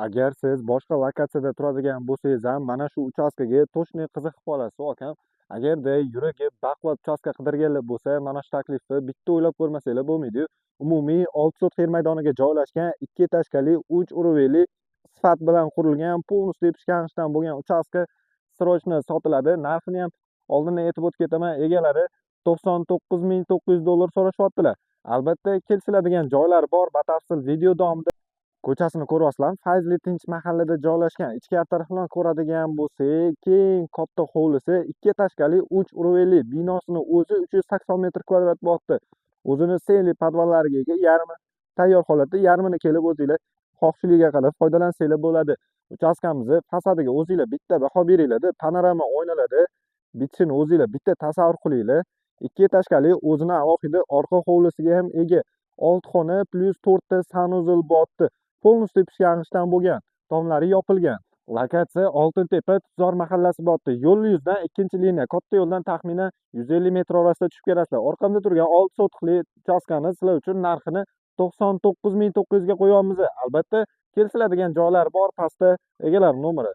Agar siz boshqa lokatsiyada turadigan bo'lsangiz ham mana shu uchastkaga точно qiziqib qolasiz akam. Agarda yuragi baquvvat uchastka qidirganlar bo'lsa, mana shu taklifni bitta o'ylab ko'rmasanglar bo'lmaydi-yu. Umumiy 6 sotix yer maydoniga joylashgan 2 etажкali 3 уровеньli sifat bilan qurilgan полностью pishganishdan bo'lgan uchastka срочно sotiladi. Narxini ham oldindan aytib o'tib ketaman, egalari $99,900 so'rashyaptilar. Albatta kelishiladigan joylar bor, batafsil video davomida ko'chasini ko'ryapsizlar. Fayzli tinch mahallada joylashgan. Ichkari tarafdan ko'radigan bo'lsak, keng katta hovlisi 2 etажкali 3 уровеньli binosini o'zi 380 metr kvadrat bo'lyapti. O'zini senli podvallariga ega, yarmi tayyor holatda, yarmini kelib o'zinglar xohishligiga qarab foydalansanglar bo'ladi. Uchastkamizni fasadiga o'zinglar bitta baho beringlar-da, panorama oynalarda bitishini o'zinglar bitta tasavvur qilinglar. 2 etажкali o'zini alohida orqa hovlisiga ham ega. 6 xona plus 4 ta sanuzel bo'lyapti. Полностью pishganishdan bo'lgan, tomlari yopilgan. Lokatsiya Oltintepa Tuzor mahallasi bo'lyapti. Yo'l yuzidan ikkinchi liniya, katta yo'ldan taxminan 150 metr orasida tushib kelasizlar. Orqamda turgan 6 sotixli uchastkani sizlar uchun narxini 99,900 ga qo'yamiz. Albatta kelishiladigan joylar bor, pastda egalar nomeri